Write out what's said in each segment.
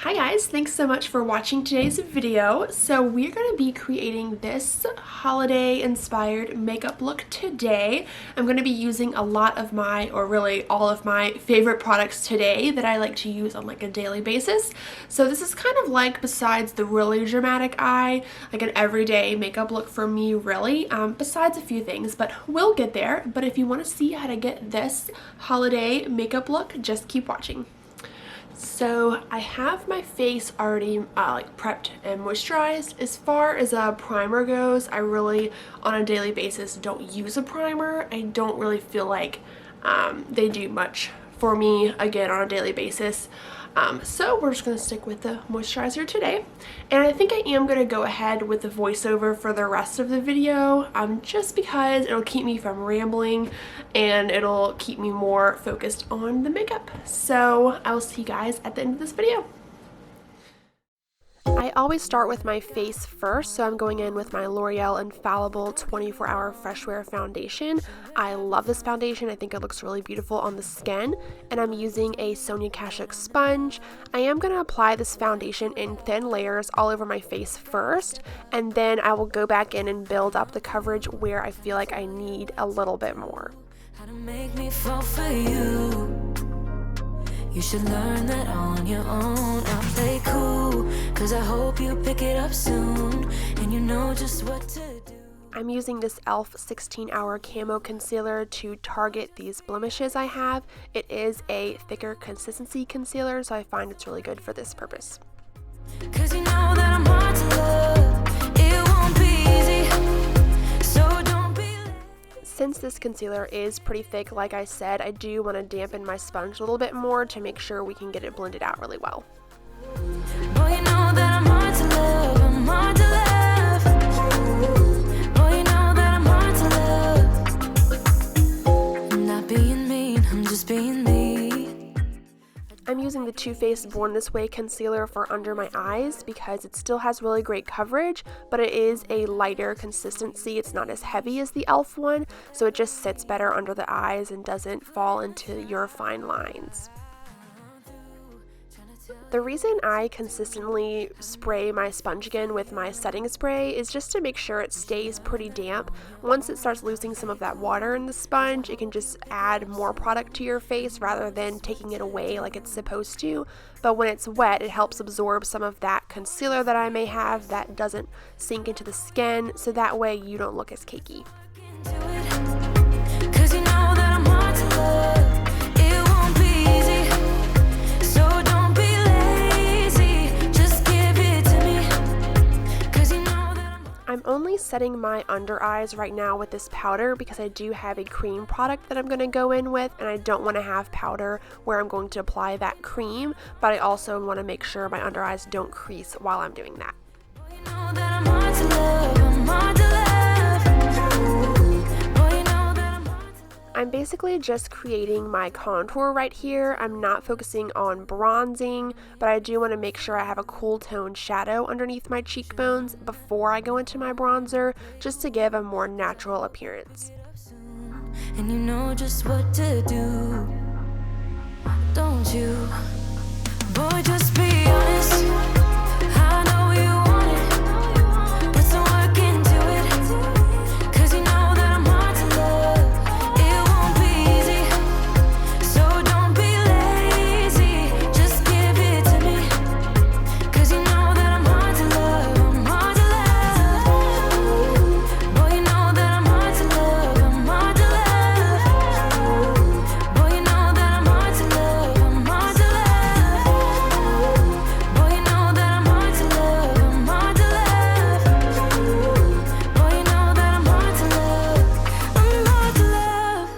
Hi guys, thanks so much for watching today's video. So we're going to be creating this holiday inspired makeup look today. I'm going to be using a lot of my, or really all of my favorite products today that I like to use on like a daily basis. So this is kind of like, besides the really dramatic eye, like an everyday makeup look for me really, besides a few things, but we'll get there. But if you want to see how to get this holiday makeup look, just keep watching. So I have my face already like prepped and moisturized. As far as a primer goes, I really on a daily basis don't use a primer. I don't really feel like they do much for me again on a daily basis. So we're just going to stick with the moisturizer today. And I think I am going to go ahead with the voiceover for the rest of the video, just because it'll keep me from rambling and it'll keep me more focused on the makeup. So I will see you guys at the end of this video. I always start with my face first, so I'm going in with my L'Oreal Infallible 24-Hour Fresh Wear Foundation. I love this foundation. I think it looks really beautiful on the skin, and I'm using a Sonia Kashuk sponge. I am going to apply this foundation in thin layers all over my face first, and then I will go back in and build up the coverage where I feel like I need a little bit more. How to make me fall for you. You should learn that on your own. I'll play cool, cause I hope you pick it up soon, and you know just what to do. I'm using this e.l.f. 16-Hour Camo Concealer to target these blemishes I have. It is a thicker consistency concealer, so I find it's really good for this purpose. Cause you know that I'm hard to love. It won't be easy, so don't be late. Since this concealer is pretty thick, like I said, I do want to dampen my sponge a little bit more to make sure we can get it blended out really well. Boy, you know that I'm hard to love. I'm hard to love. Boy, you know that I'm hard to love. I'm not being mean, I'm just being me. I'm using the Too Faced Born This Way concealer for under my eyes because it still has really great coverage, but it is a lighter consistency. It's not as heavy as the e.l.f. one, so it just sits better under the eyes and doesn't fall into your fine lines. The reason I consistently spray my sponge again with my setting spray is just to make sure it stays pretty damp. Once it starts losing some of that water in the sponge, it can just add more product to your face rather than taking it away like it's supposed to. But when it's wet, it helps absorb some of that concealer that I may have that doesn't sink into the skin, so that way you don't look as cakey. Cause you know that I'm hard to love. It won't be easy, so don't be lazy. Just give it to me. Cause you know that I'm only setting my under eyes right now with this powder because I do have a cream product that I'm going to go in with, and I don't want to have powder where I'm going to apply that cream, but I also want to make sure my under eyes don't crease while I'm doing that. you know that I'm hard to love. I'm hard to love. Boy, you know that I'm hard to love. I'm basically just creating my contour right here. I'm not focusing on bronzing, but I do want to make sure I have a cool tone shadow underneath my cheekbones before I go into my bronzer, just to give a more natural appearance. And you know just what to do, don't you? Boy, just be honest. I know you want it. Put some work into it. Cause you know that I'm hard to love. It won't be easy, so don't be lazy. Just give it to me. Cause you know that I'm hard to love. I'm hard to love. Boy, you know that I'm hard to love. I'm hard to love. Boy, you know that I'm hard to love. I'm hard to love. Boy, you know that I'm hard to love. I'm hard to love. Boy, you know that I'm hard to love. I'm hard to love.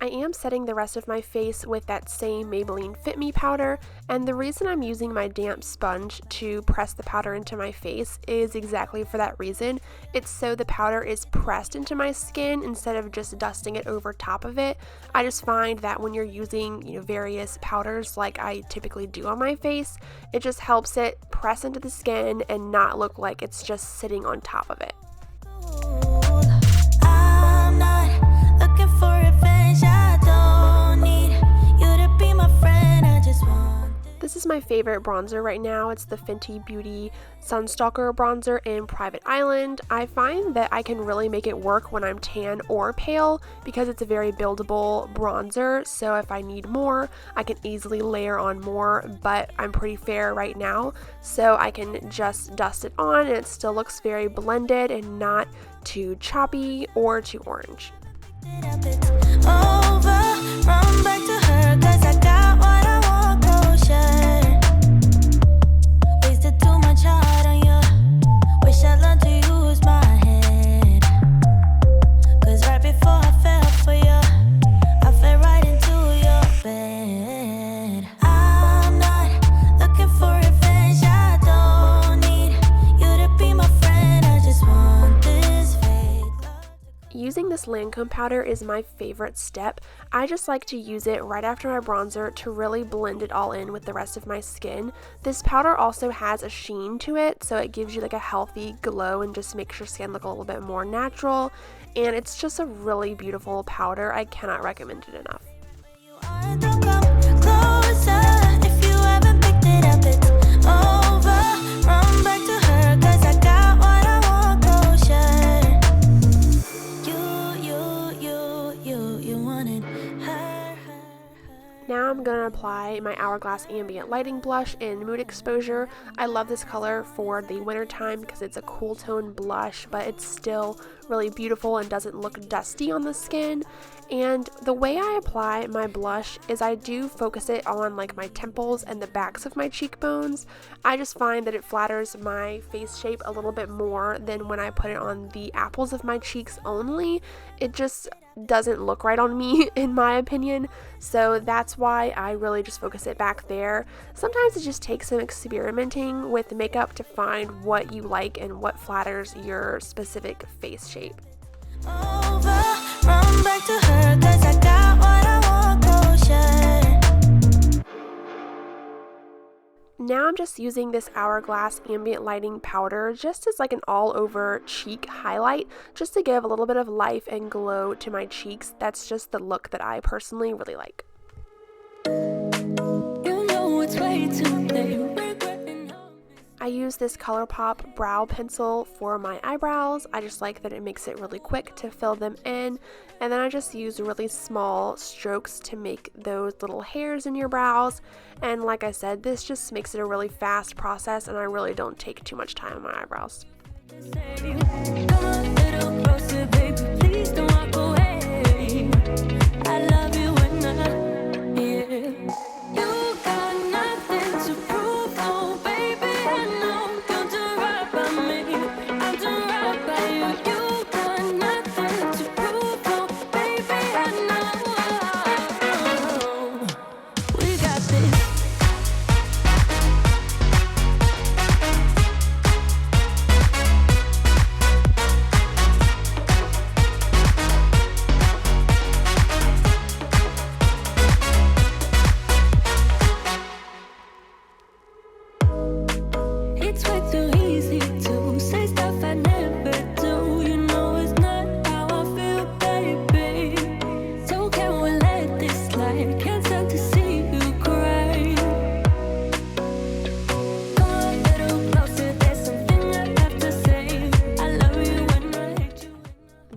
I am setting the rest of my face with that same Maybelline Fit Me powder, and the reason I'm using my damp sponge to press the powder into my face is exactly for that reason. It's so the powder is pressed into my skin instead of just dusting it over top of it. I just find that when you're using, various powders like I typically do on my face, it just helps it press into the skin and not look like it's just sitting on top of it. I'm not looking for revenge. I don't need you to be my friend. my favorite bronzer right now. It's the Fenty Beauty Sunstalker bronzer in Private Island. I find that I can really make it work when I'm tan or pale because it's a very buildable bronzer, so if I need more, I can easily layer on more, but I'm pretty fair right now, so I can just dust it on and it still looks very blended and not too choppy or too orange. Using this Lancome powder is my favorite step. I just like to use it right after my bronzer to really blend it all in with the rest of my skin. This powder also has a sheen to it, so it gives you like a healthy glow and just makes your skin look a little bit more natural. And it's just a really beautiful powder. I cannot recommend it enough. Now I'm going to apply my Hourglass Ambient Lighting Blush in Mood Exposure. I love this color for the winter time because it's a cool tone blush, but it's still really beautiful and doesn't look dusty on the skin. And the way I apply my blush is I do focus it on like my temples and the backs of my cheekbones. I just find that it flatters my face shape a little bit more than when I put it on the apples of my cheeks only. It just doesn't look right on me in my opinion, so that's why I really just focus it back there. Sometimes it just takes some experimenting with makeup to find what you like and what flatters your specific face shape. Run back to her, 'cause I got what I want, closure. Now I'm just using this Hourglass Ambient Lighting powder just as like an all over cheek highlight, just to give a little bit of life and glow to my cheeks. That's just the look that I personally really like. You know it's way too late. I use this ColourPop brow pencil for my eyebrows. I just like that it makes it really quick to fill them in, and then I just use really small strokes to make those little hairs in your brows. And like I said, this just makes it a really fast process, and I really don't take too much time on my eyebrows.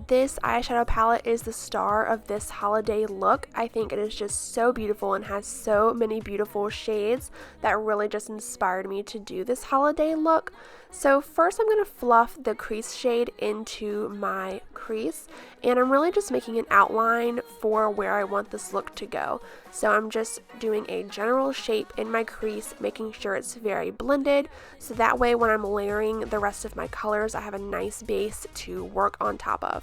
This eyeshadow palette is the star of this holiday look. I think it is just so beautiful and has so many beautiful shades that really just inspired me to do this holiday look. So first I'm going to fluff the crease shade into my crease, and I'm really just making an outline for where I want this look to go. So I'm just doing a general shape in my crease, making sure it's very blended, so that way when I'm layering the rest of my colors I have a nice base to work on top of.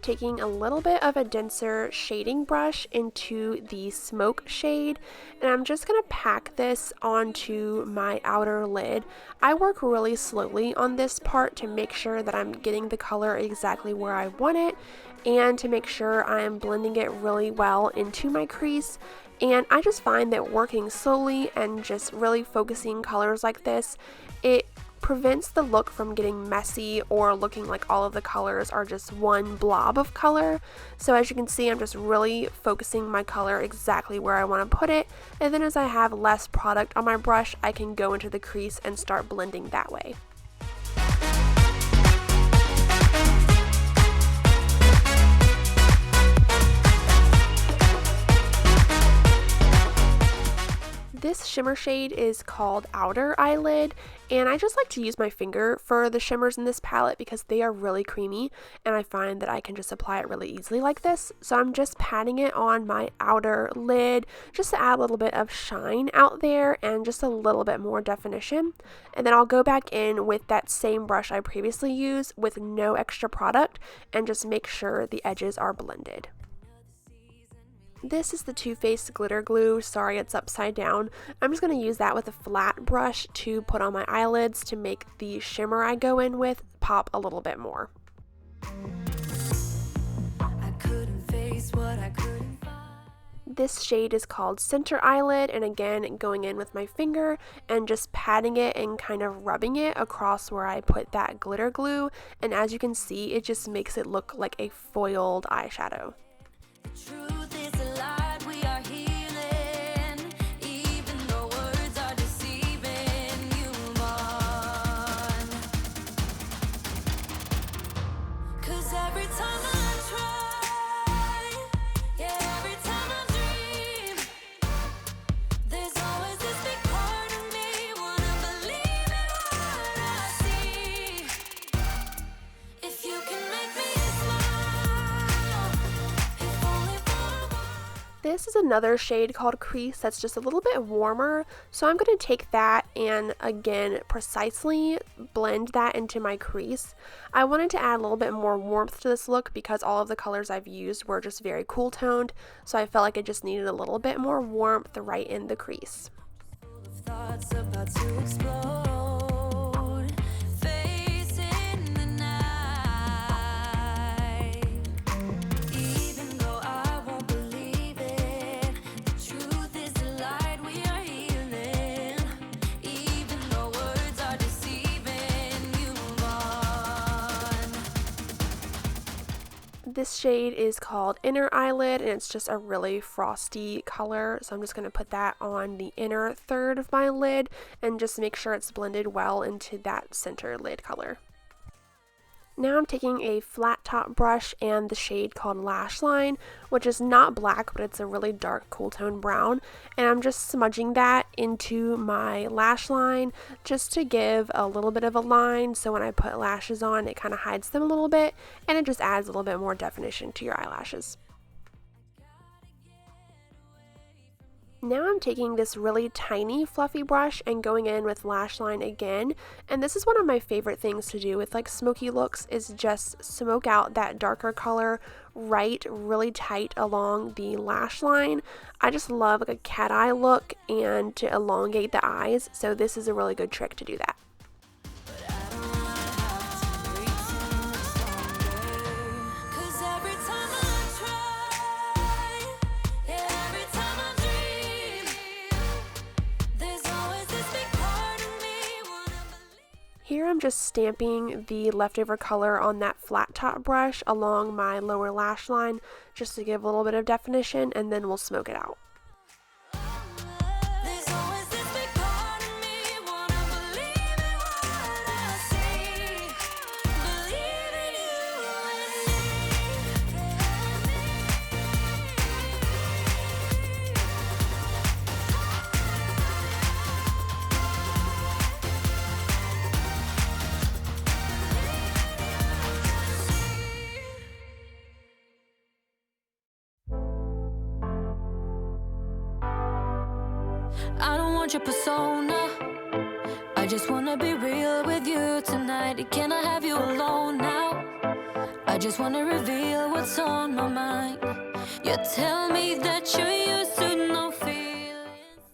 taking a little bit of a denser shading brush into the smoke shade, and I'm just going to pack this onto my outer lid. I work really slowly on this part to make sure that I'm getting the color exactly where I want it, and to make sure I'm blending it really well into my crease. And I just find that working slowly and just really focusing colors like this, it prevents the look from getting messy or looking like all of the colors are just one blob of color. So as you can see, I'm just really focusing my color exactly where I want to put it, and then as I have less product on my brush, I can go into the crease and start blending that way. This shimmer shade is called Outer Eyelid, and I just like to use my finger for the shimmers in this palette because they are really creamy, and I find that I can just apply it really easily like this. So I'm just patting it on my outer lid just to add a little bit of shine out there and just a little bit more definition. And then I'll go back in with that same brush I previously used with no extra product and just make sure the edges are blended. This is the Too Faced glitter glue. Sorry, it's upside down. I'm just going to use that with a flat brush to put on my eyelids to make the shimmer I go in with pop a little bit more. This shade is called Center Eyelid, and again, going in with my finger and just patting it and kind of rubbing it across where I put that glitter glue. And as you can see, it just makes it look like a foiled eyeshadow. This is another shade called Crease that's just a little bit warmer, so I'm going to take that and again precisely blend that into my crease. I wanted to add a little bit more warmth to this look because all of the colors I've used were just very cool toned, so I felt like it just needed a little bit more warmth right in the crease. This shade is called Inner Eyelid, and it's just a really frosty color, so I'm just going to put that on the inner third of my lid and just make sure it's blended well into that center lid color. Now I'm taking a flat top brush and the shade called Lash Line, which is not black, but it's a really dark cool tone brown, and I'm just smudging that into my lash line just to give a little bit of a line, so when I put lashes on it kind of hides them a little bit and it just adds a little bit more definition to your eyelashes. Now I'm taking this really tiny fluffy brush and going in with lash line again, and this is one of my favorite things to do with like smoky looks, is just smoke out that darker color right really tight along the lash line. I just love like a cat eye look and to elongate the eyes, so this is a really good trick to do that. Here I'm just stamping the leftover color on that flat top brush along my lower lash line just to give a little bit of definition, and then we'll smoke it out. I don't want your persona, I just wanna be real with you tonight. Can I have you alone now? I just wanna reveal what's on my mind. You tell me that you're used to no feelings.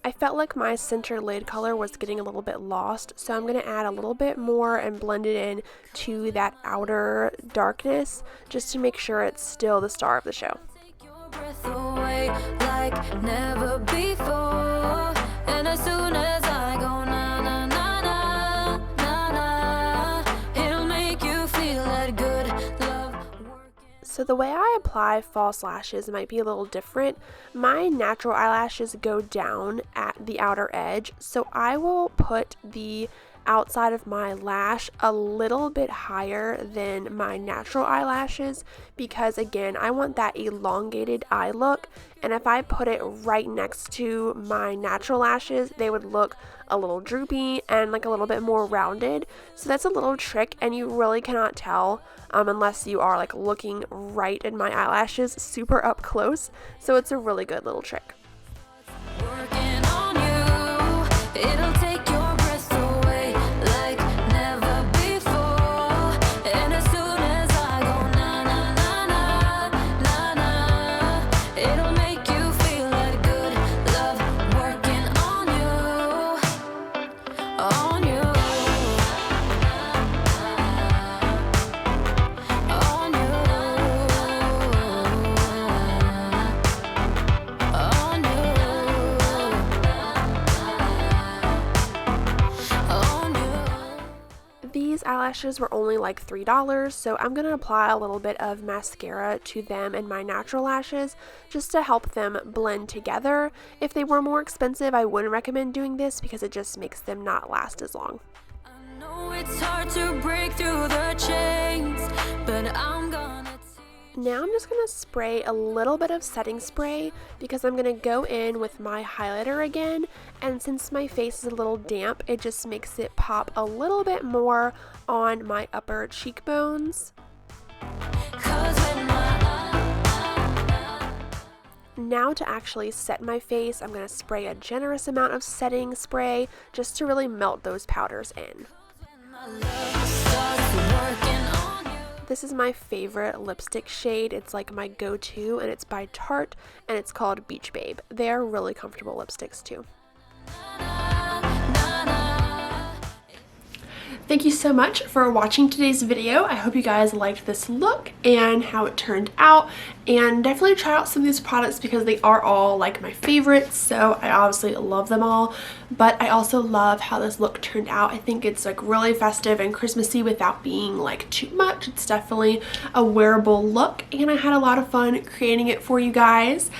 I felt like my center lid color was getting a little bit lost, so I'm going to add a little bit more and blend it in to that outer darkness just to make sure it's still the star of the show. Take your breath away like never before. And as soon as I go na na na na na na, it'll make you feel that good love working. So the way I apply false lashes might be a little different. My natural eyelashes go down at the outer edge, so I will put the outside of my lash a little bit higher than my natural eyelashes because, again, I want that elongated eye look, and if I put it right next to my natural lashes, they would look a little droopy and like a little bit more rounded. So that's a little trick, and you really cannot tell unless you are like looking right at my eyelashes super up close. So it's a really good little trick. Working on you, it'll take your breath away like never before. And as soon as I go na na na na na na, it'll make you feel that good love working on you, These eyelashes were only like $3, so I'm going to apply a little bit of mascara to them and my natural lashes just to help them blend together. If they were more expensive, I wouldn't recommend doing this because it just makes them not last as long. I know it's hard to break through the chains, but I'm gonna Now I'm just going to spray a little bit of setting spray because I'm going to go in with my highlighter again, and since my face is a little damp, it just makes it pop a little bit more on my upper cheekbones. Now to actually set my face, I'm going to spray a generous amount of setting spray just to really melt those powders in. This is my favorite lipstick shade. It's like my go-to, and it's by Tarte, and it's called Beach Babe. They are really comfortable lipsticks too. Thank you so much for watching today's video. I hope you guys liked this look and how it turned out, and definitely try out some of these products because they are all like my favorites, so I obviously love them all, but I also love how this look turned out. I think it's like really festive and Christmassy without being like too much. It's definitely a wearable look, and I had a lot of fun creating it for you guys.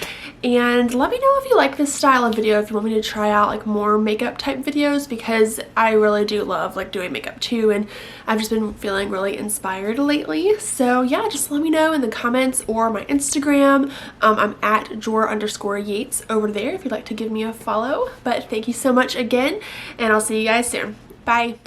And let me know if you like this style of video, if you want me to try out like more makeup type videos, because I really do love like doing makeup too, and I've just been feeling really inspired lately. So yeah, just let me know in the comments or my Instagram. I'm at Jor_Yates over there if you'd like to give me a follow. But thank you so much again, and I'll see you guys soon. Bye.